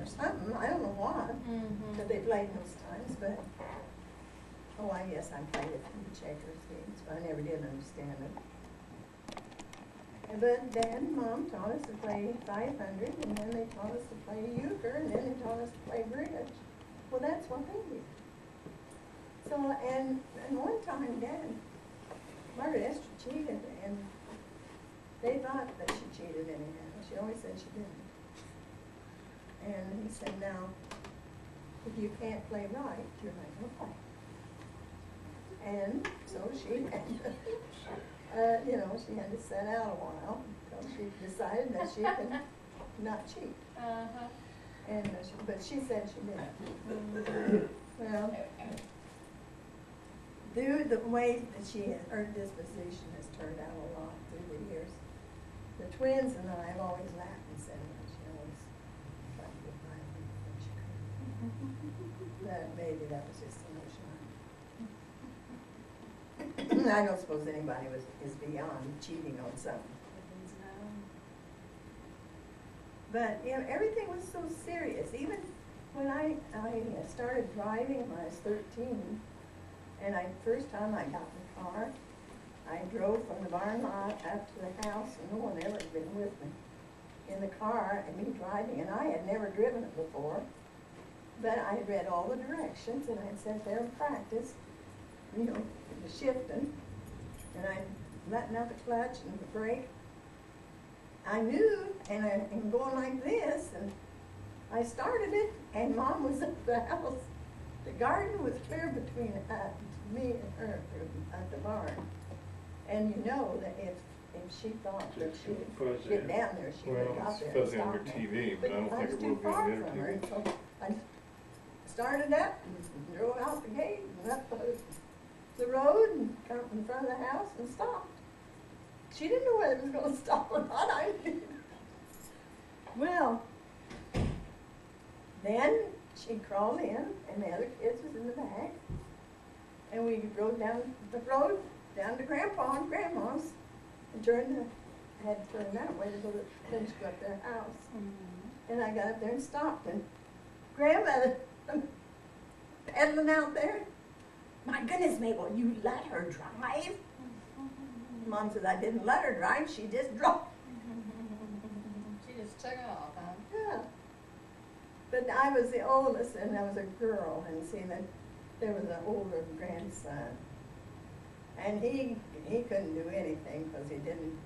or something. I don't know why. That they played those times, but oh, I guess I played it from the checkers games, but I never did understand it. But Dad and Mom taught us to play 500, and then they taught us to play euchre, and then they taught us to play bridge. Well, that's what they did. So, and one time, Dad, Margaret Esther cheated, and they thought that she cheated anyhow. She always said she didn't. And he said, now, if you can't play right, you're not going to play. And so she had to, you know, she had to sit out a while until she decided that she could not cheat. And but she said she didn't. Well, through the way that her disposition has turned out a lot through the years. The twins and I have always laughed and said that she always tried to get by me when she could. But maybe that was just emotion. I don't suppose anybody is beyond cheating on something. But you know, everything was so serious. Even when I started driving when I was 13, and first time I got in the car, I drove from the barn lot up to the house, and no one ever had been with me in the car, and me driving, and I had never driven it before, but I had read all the directions, and I had sat there and practiced, you know, the shifting, and I letting out the clutch and the brake. I knew, and I'm going like this, and I started it, and Mom was at the house. The garden was clear between me and her at the barn. And you know that if she thought that she would get down there, she would have got there and Fuzzy on stopped your me. TV, but I don't think it will be on your TV. So I started up and drove out the gate and up the road and come in front of the house and stopped. She didn't know whether it was going to stop or not. I did. Well, then she crawled in, and the other kids was in the back, and we rode down the road down to Grandpa and Grandma's, and had to turn that way to go to finish up their house. And I got up there and stopped, and Grandmother pedaling out there. My goodness, Mabel, you let her drive? Mom said I didn't let her drive, she just drove. She just took off, huh? Yeah. But I was the oldest, and I was a girl, and see that there was an older grandson. And he couldn't do anything because he didn't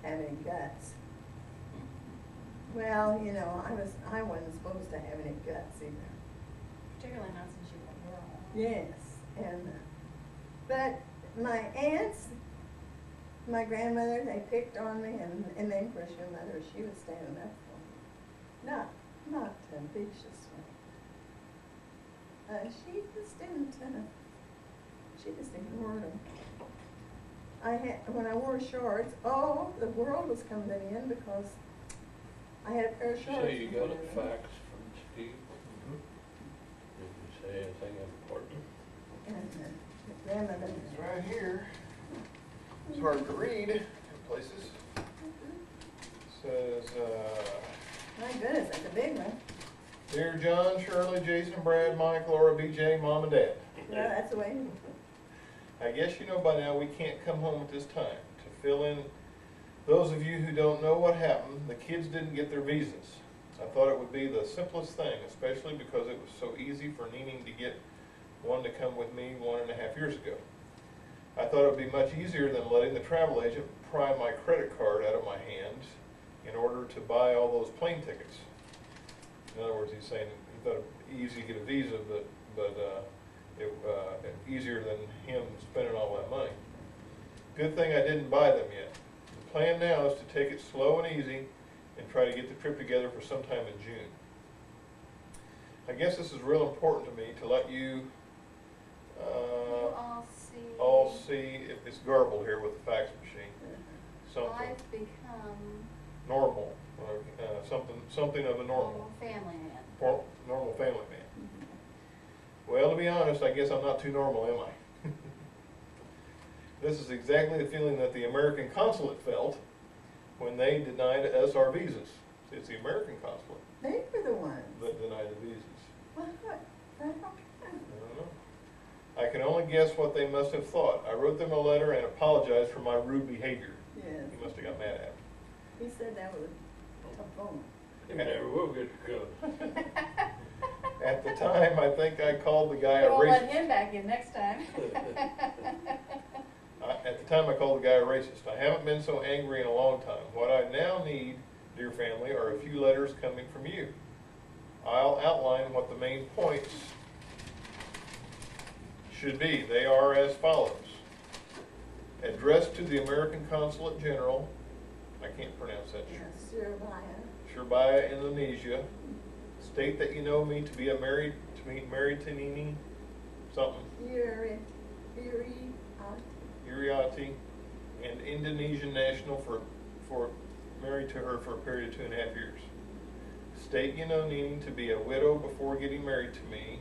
have any guts. Well, you know, I wasn't supposed to have any guts either. Particularly not since you were a girl. Yes, and but my aunts, my grandmother, they picked on me, and then of course your mother, she was standing up for me. Not viciously. She just ignored them. When I wore shorts, oh, the world was coming in because I had a pair of shorts. So you got a fax from Steve? Did you say anything important? And grandmother. It's right here. It's hard to read in places. Says, My goodness, that's a big one. Dear John, Shirley, Jason, Brad, Mike, Laura, BJ, Mom, and Dad. No, that's the way. I guess you know by now we can't come home at this time. To fill in those of you who don't know what happened, the kids didn't get their visas. I thought it would be the simplest thing, especially because it was so easy for Neening to get one to come with me 1.5 years ago. I thought it would be much easier than letting the travel agent pry my credit card out of my hands in order to buy all those plane tickets. In other words, he's saying he thought it would be easy to get a visa, but easier than him spending all that money. Good thing I didn't buy them yet. The plan now is to take it slow and easy and try to get the trip together for sometime in June. I guess this is real important to me to let you all see if it's garbled here with the fax machine. Something I've become normal, something of a normal family man. normal family man. Well, to be honest, I guess I'm not too normal, am I? This is exactly the feeling that the American consulate felt when they denied us our visas. It's the American consulate. They were the ones. guess what they must have thought. I wrote them a letter and apologized for my rude behavior. Yes, He must have got mad at me. he said that was a tough phone. You never will get the color. At the time, I think I called the guy You a won't let racist. him back in next time. At the time, I called the guy a racist. I haven't been so angry in a long time. What I now need, dear family, are a few letters coming from you. I'll outline what the main points should be. They are as follows. Addressed to the American Consulate General, I can't pronounce that, Surabaya, Indonesia. State that you know me to be married to Nini, something, Uriati, and Indonesian national for married to her for a period of 2.5 years. State you know Nini to be a widow before getting married to me,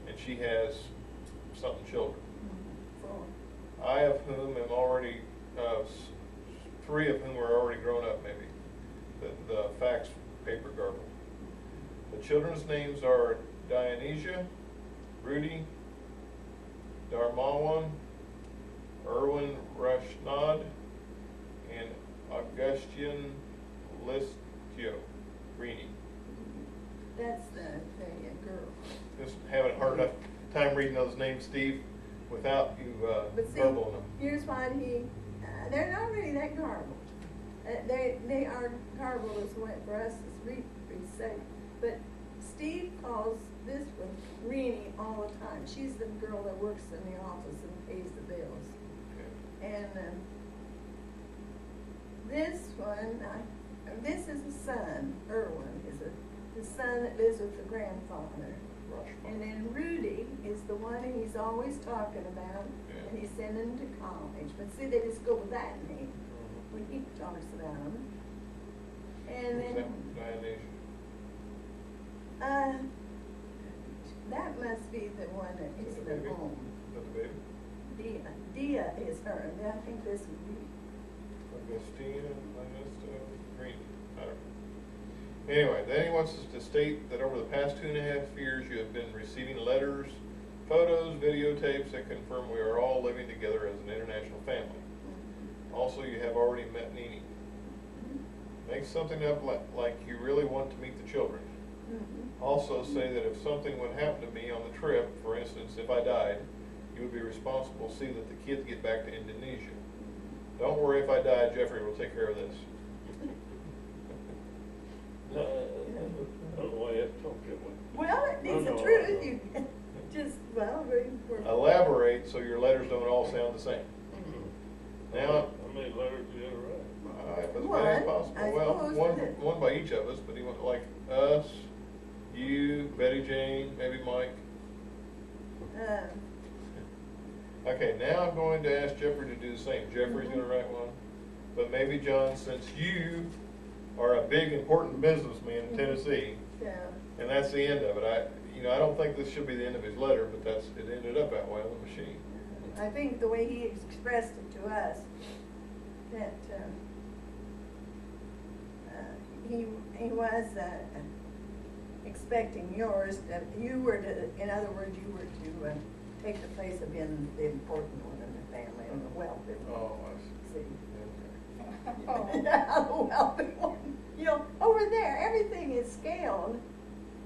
and she has something children. I of whom am already, 3 of whom are already grown up, maybe. The fax paper garble. The children's names are Dionysia, Rudy, Darmawan, Erwin Rashnad, and Augustine Listio Greeny. That's the girl. Just having a hard enough time reading those names, Steve, without you But see, garbling them. here's what they're not really that garbled. They are garbled as well for us as we say. But Steve calls this one Renee all the time. She's the girl that works in the office and pays the bills. Okay. And this one, this is a son, Erwin, is the son that lives with the grandfather. And then Rudy is the one he's always talking about, and he's sending to college. But see, they just go with that name when he talks about them. And then, that must be the one that is the the baby? home. Not the baby? Dia is her, and I think this would be, Augustina, Green, I don't know. Anyway, then he wants us to state that over the past 2.5 years, you have been receiving letters, photos, videotapes that confirm we are all living together as an international family. Also, you have already met Nini. Make something up like you really want to meet the children. Also say that if something would happen to me on the trip, for instance, if I died, you would be responsible to see that the kids get back to Indonesia. Don't worry, if I die, Jeffrey will take care of this. I don't know why you have to talk that way. well, it's the no, truth, no. you just, well, we're. Elaborate so your letters don't all sound the same. Now, How many letters do you ever write? as many as One, possible. I Well, suppose, one by each of us, but he went like us, you, Betty Jane, maybe Mike. Okay, now I'm going to ask Jeffrey to do the same. Jeffrey's gonna write one, but maybe John, since you are a big, important businessman in Tennessee, Yeah. and that's the end of it. I don't think this should be the end of his letter, but it ended up that way on the machine. I think the way he expressed it to us, that he was expecting yours, that you were to, in other words, you were to take the place of being the important one in the family and the wealthy one. Oh, I see. See? Okay. The wealthy one. You know, over there, everything is scaled.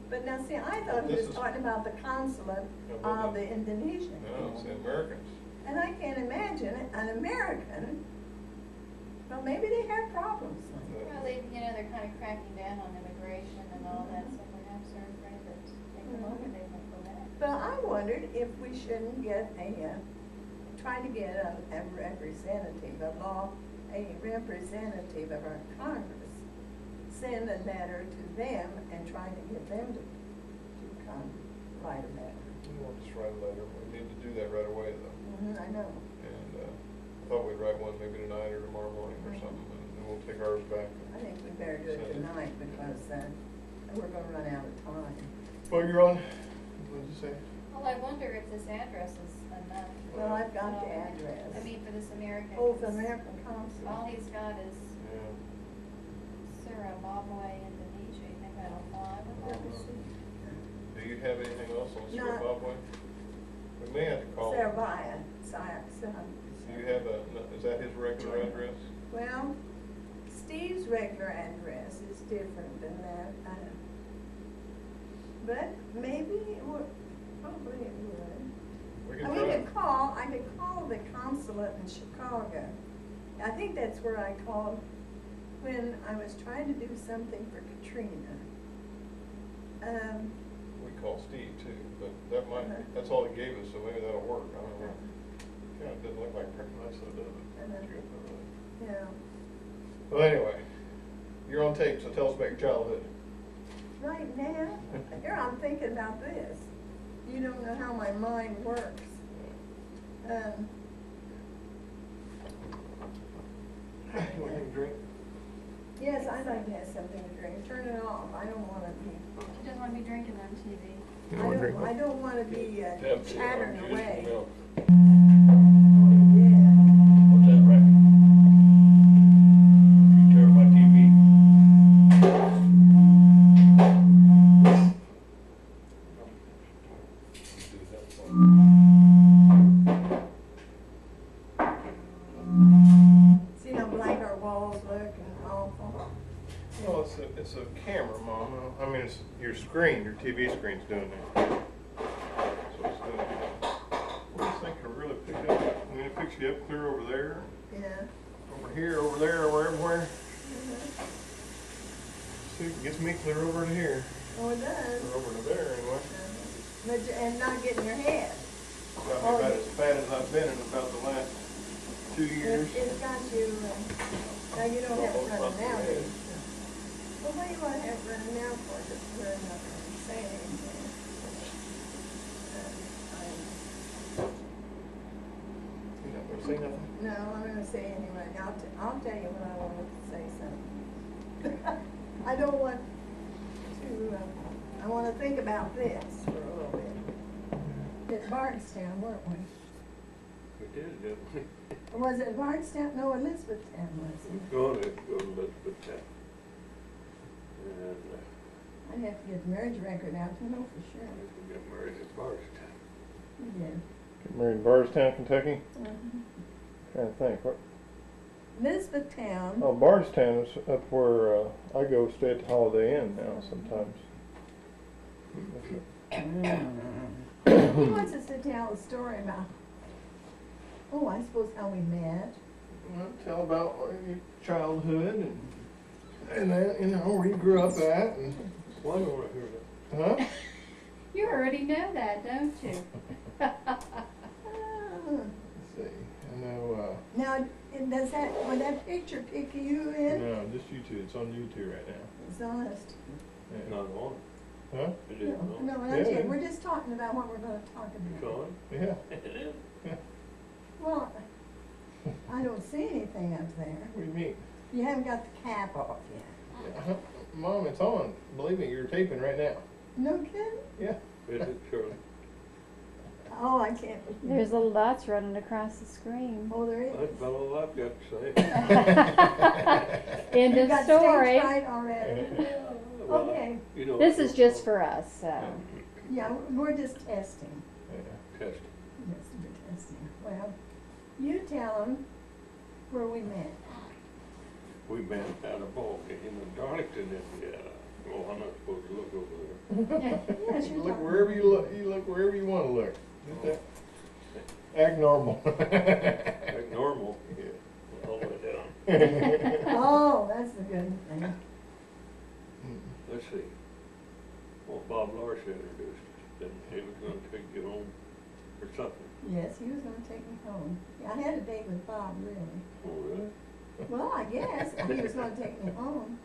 But now, see, I thought he This was is- talking about the consulate of the Indonesian. No, it's the Americans. And I can't imagine an American, well, maybe they have problems. Well, they're kind of cracking down on immigration and all that, so perhaps they're afraid that take them over, they won't go back. But I wondered if we shouldn't get try to get a representative, a representative of our Congress, send a letter to them and try to get them to come write a letter. We won't just write a letter. We need to do that right away, though. I know. And I thought we'd write one maybe tonight or tomorrow morning or something, and then we'll take ours back. I think we better do it Send it. tonight because we're gonna run out of time. Well, you're on. What did you say? Well, I wonder if this address is enough. Well, I've got the address. I mean, for this American. Oh, the American consulate. All he's got is Yeah. Surabaya, Indonesia. You think that'll fly with Let me that? see. Do you have anything else on No. Zimbabwe? We may have to call him. Sarabia, so, Do you have is that his regular address? well, Steve's regular address is different than that, but maybe it would, probably it would. We And can try. I could call the consulate in Chicago. I think that's where I called when I was trying to do something for Katrina. We call Steve too, but that might, that's all he gave us, so maybe that'll work, I don't know. Kinda doesn't look like Franklin, so does it? Yeah. Well, anyway, you're on tape, so tell us about your childhood. Right now, here I'm thinking about this. You don't know how my mind works. You want anything to drink? Yes, I'd like to have something to drink. Turn it off. I don't wanna be, She doesn't want to be drinking on TV. You wanna drink I don't wanna be chattering Juice away. and milk. Yeah. What's that, Rick? You tear my TV? Do that for me. See how blank our walls look and awful? Well, it's a camera, Mom. I mean, it's your screen, your TV screen's doing that. So it's doing that. Well, this thing can really pick up. I mean, it picks you up clear over there, Yeah. over here, over there, over everywhere. See, it gets me clear over to here, Oh, it does. or over to there anyway. But, and not getting your head. Got me about as fat as I've been in about the last 2 years. It's got you, now you don't have it running now, do you? Well, what do you wanna have it running now for, just we're not gonna say anything. You not gonna say nothing? No, I'm gonna say anyway, I'll tell you when I want to say something. I don't want to, I wanna think about this for a little bit. At Bardstown, weren't we? We did, didn't we? Or was it Bardstown? No, Elizabethtown was it? Go to Elizabethtown. And, I'd have to get the marriage record out to know for sure. we got married at Bardstown. We did. Get married in Bardstown, Kentucky? Mhm. Trying to think, what? Elizabethtown. Oh, Bardstown is up where I go stay at the Holiday Inn now sometimes. He wants us to tell a story about, oh, I suppose how we met. Well, tell about your childhood and then, you know, where you grew up at and, Why don't I hear that? huh? You already know that, don't you? Ah. Let's see, I know, Now, and does that, would that picture pick you in? no, just YouTube, it's on YouTube right now. It's honest. Yeah. Not on. Huh? It No, isn't on. no, not Yeah. yet. We're just talking about what we're gonna talk It's about. on? Yeah. It is. Well, I don't see anything up there. What do you mean? You haven't got the cap off yet. Yeah. Mom, it's on. Believe me, you're taping right now. No kidding? Yeah. Is it, Shirley? Oh, I can't believe it. There's little dots running across the screen. Oh, there is. That's about all I've got to say. End You of got story. stage fright already. Well, Okay. you know, This is just for us, so. Yeah, we're just testing. Yeah. Test. Yes, we're testing. Well, you tell them where we met. We met at a ball game in Darlington, Indiana. Oh, I'm not supposed to look over there. Yes, you're Look talking. wherever you look. You look wherever you want to look. Just that. Act normal. Like normal, Yeah. all the way down. Oh, that's the good thing. Let's see. Well, Bob Larson introduced us, and he was gonna take you home or something. Yes, he was gonna take me home. Yeah, I had a date with Bob, really. Oh, really? Well, I guess he was gonna take me home.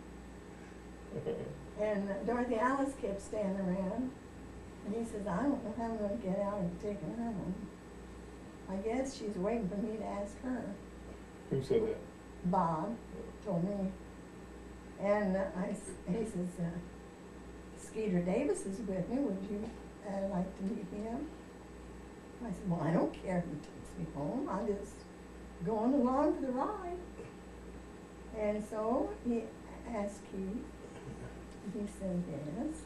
And Dorothy Alice kept standing around. And he says, I don't know how I'm gonna get out and take her home. I guess she's waiting for me to ask her. Who said that? Bob told me. And he says, Skeeter Davis is with me, would you like to meet him? I said, well, I don't care if he takes me home, I'm just going along for the ride. And so he asked Keith, he said yes.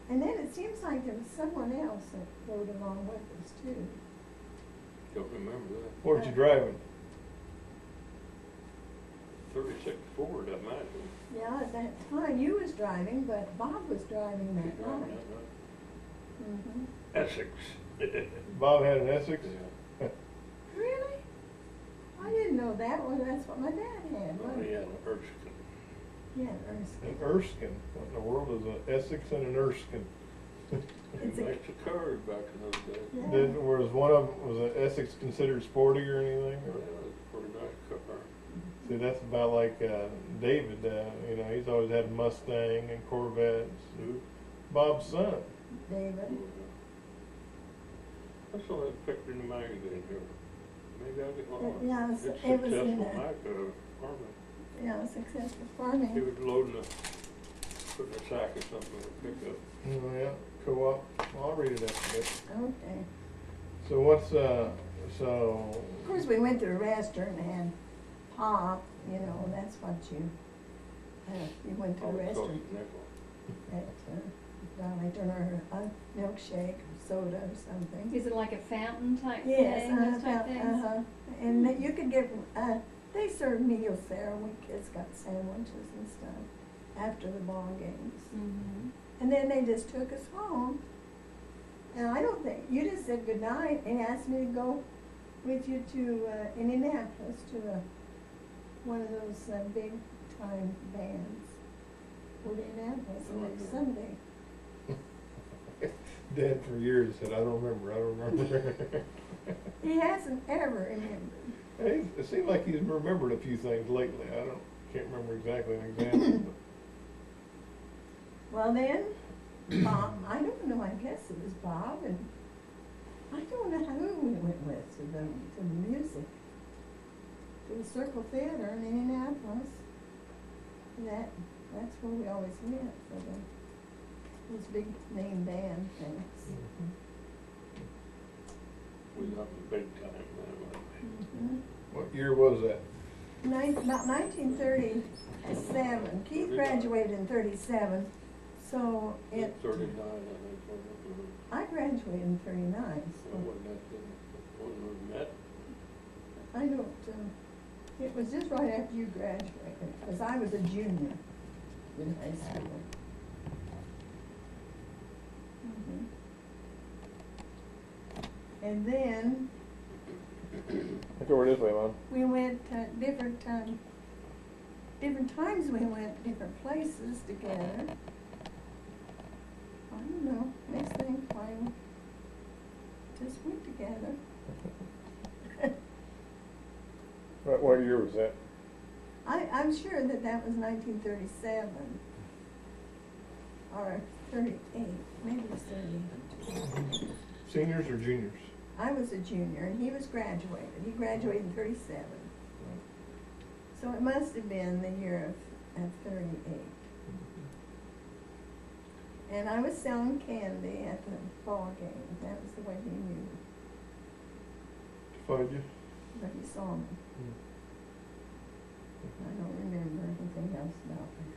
And then it seems like there was someone else that rode along with us too. Don't remember that. What were you driving? 36 Ford, I imagine. Yeah, at that time you was driving, but Bob was driving He that drove night. that Mm-hmm. night. Essex. Bob had an Essex? Yeah. Really? I didn't know that one. That's what my dad had. Oh, wasn't he it? had an Erskine. Yeah, An Erskine. Erskine. What in the world is an Essex and an Erskine? He It's a- makes the cars back in those days. Yeah. Was one of them, was an Essex considered sporty or anything? Yeah, Or- it was a pretty nice car. See, that's about like David, you know, he's always had a Mustang and Corvettes. Who? Bob's son. David. I saw that picture in the magazine here. Maybe I'll get lost. Yeah, It's it was in successful the- Mac, farming. Yeah, successful He farming. was loading putting a sack or something in a pickup. Oh, yeah, co-op. Well, I'll read it after that. Okay. So what's, Of course, we went to a restaurant and had pop, you know, that's what you went to a Oh, it cost restaurant a nickel. at Dolly Turner, a milkshake, soda or something. Is it like a fountain type Yes, thing, those type things? and that you could get, they served meals there, we kids got sandwiches and stuff after the ball games. Mm-hmm. And then they just took us home. And I don't think, you just said goodnight and asked me to go with you to Indianapolis to one of those big time bands. Indianapolis next Sunday. Dad for years said, I don't remember. He hasn't ever remembered. Hey, it seems like he's remembered a few things lately. Can't remember exactly an example. Well then, Bob, I don't know, I guess it was Bob, and I don't know who we went with to the music. To the Circle Theater in Indianapolis. That's where we always went for those big name band things. We got the big time, man. What year was that? About 1937. Keith graduated in 37, so it. 39, I think, wasn't it? I graduated in 39, Well, so wasn't that when we met? I don't. It was just right after you graduated, because I was a junior in high school. And then Let's go over this way, Mom. we went different times we went different places together. I don't know, next thing, why we just went together. What year was that? I'm sure that was 1937, or 38, maybe it was 38. Seniors or juniors? I was a junior and he was graduated. He graduated in 37. So it must have been the year of 38. And I was selling candy at the ball game. That was the way he knew, Find you? but he saw me. I don't remember anything else about it.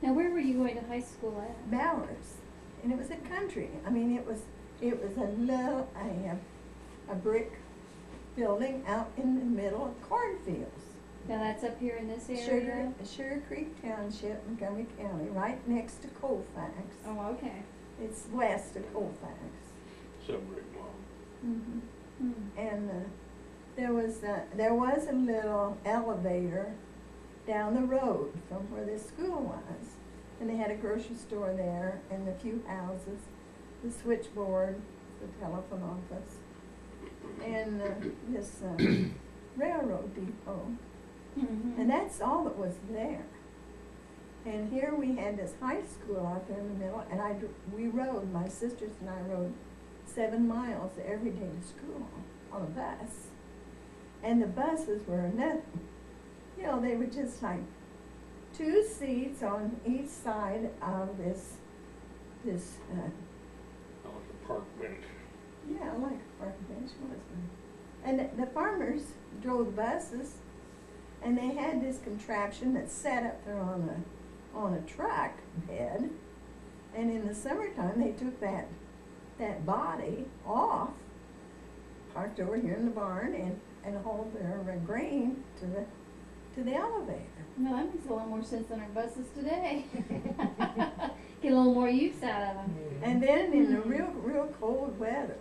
Now, where were you going to high school at? Bowers, and it was a country. I mean, it was a little, a brick building out in the middle of cornfields. Now, that's up here in this area? Sugar Creek Township, Montgomery County, right next to Colfax. Oh, okay. It's west of Colfax. Submarine Mall. Mm-hmm. Hmm. And there was a little elevator down the road from where this school was. And they had a grocery store there and a few houses, the switchboard, the telephone office, and this railroad depot. Mhm. And that's all that was there. And here we had this high school out there in the middle, and we rode, my sisters and I rode 7 miles every day to school on a bus. And the buses were nothing. You know, they were just like 2 seats on each side of this That was a park bench. yeah, like a park bench, wasn't it? And the farmers drove the buses, and they had this contraption that sat up there on a truck bed, And in the summertime, they took that body off, parked over here in the barn, and hauled their grain to the elevator. No, that makes a lot more sense than our buses today. Get a little more use out of them. And then in the real cold weather,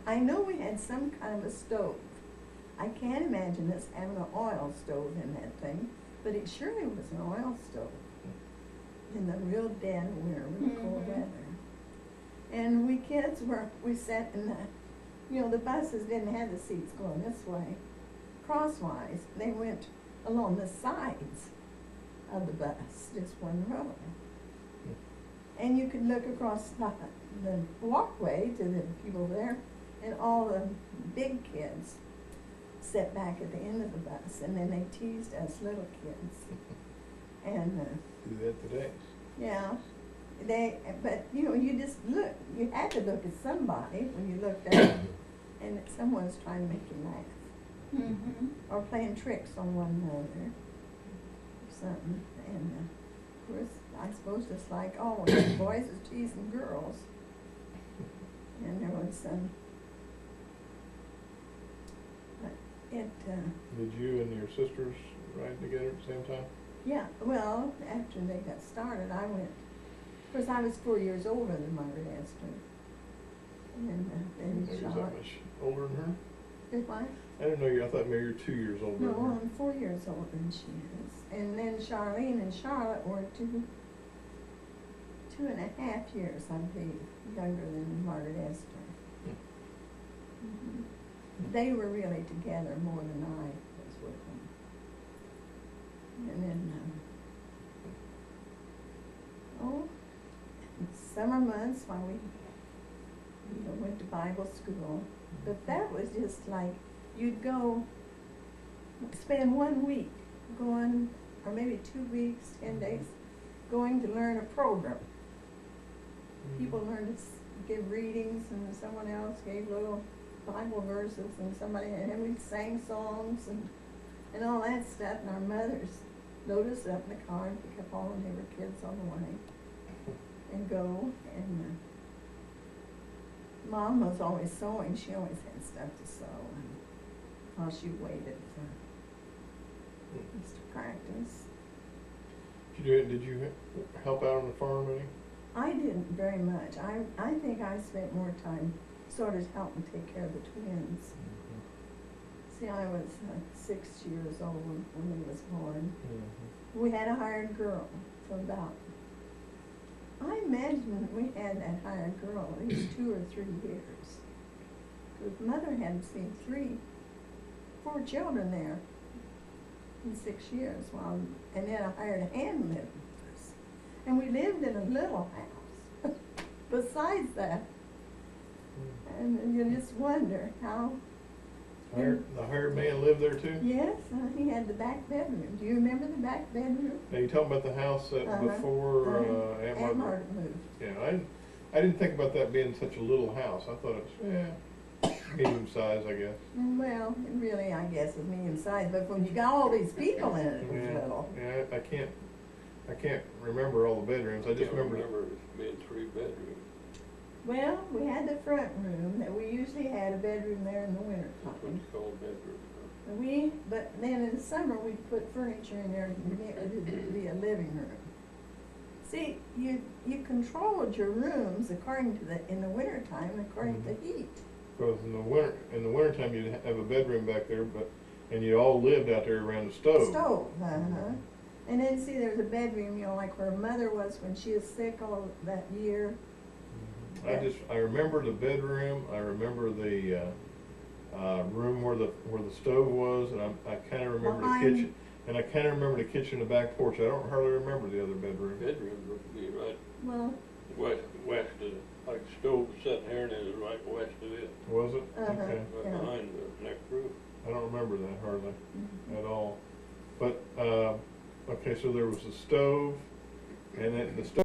I know we had some kind of a stove. I can't imagine us having an oil stove in that thing, but it surely was an oil stove in the real dead winter, real cold Mhm. weather. And we kids we sat in the buses didn't have the seats going this way, crosswise. They went along the sides of the bus, just one row. And you could look across the walkway to the people there, and all the big kids sat back at the end of the bus, and then they teased us little kids. And Do that today. yeah, but you just look, you had to look at somebody when you looked up, and someone's trying to make you laugh, Mm-hmm. or playing tricks on one another, or something. And of course, I suppose just like always, boys was teasing girls, and there was some. Did you and your sisters ride together at the same time? Yeah, well, after they got started, I went, of course, I was 4 years older than Margaret Esther. And then Maybe that Charlotte, much older than her? did what? I didn't know you, I thought maybe you're 2 years older No, than her. I'm 4 years older than she is. And then Charlene and Charlotte were two and a half years, I believe, younger than Margaret Esther. Mhm. They were really together more than I was with them. And then, summer months while we, went to Bible school. But that was just like, you'd go, spend 1 week going, or maybe 2 weeks, 10 days, going to learn a program. People learned to give readings, and someone else gave little Bible verses, and and we sang songs and all that stuff, and our mothers load us up in the car and pick up all the neighbor kids on the way and go. And Mom was always sewing. She always had stuff to sew, and while she waited for us to practice. Did you help out on the farm any? I didn't very much. I think I spent more time sort of helping take care of the twins. See, I was 6 years old when he was born. We had a hired girl for about, I imagine we had that hired girl at least 2 or 3 years. Because Mother hadn't seen 4 children there in 6 years, and then I hired a hand lived with us. And we lived in a little house besides that. And you just wonder how. The hired man lived there too? Yes, he had the back bedroom. Do you remember the back bedroom? Now, you talking about the house that before Aunt Aunt Margaret? Margaret moved. Yeah, I didn't think about that being such a little house. I thought it was, medium size, I guess. Well, it really, I guess, is medium sized, but when you got all these people in it, it was Yeah, little. yeah, I can't remember all the bedrooms. I just Can't remember. it being 3 bedrooms. Well, we had the front room, that we usually had a bedroom there in the winter That's what time. it's called bedroom, huh? But then in the summer, we'd put furniture in there, and it'd be a living room. See, you controlled your rooms according to in the winter time, according to heat. Because in the wintertime, you'd have a bedroom back there, and you all lived out there around the stove. And then see, there's a bedroom, like where Mother was when she was sick all that year. I remember the bedroom. I remember the room where the stove was, and I kind of remember the kitchen. And I kind of remember the kitchen and the back porch. I don't hardly remember the other bedroom. Bedroom would be right Well, west of, like the stove was sitting here and it was right west of it, Was it? Okay. right Yeah. behind the next roof. I don't remember that hardly mhm. at all. But okay, so there was a stove, and the stove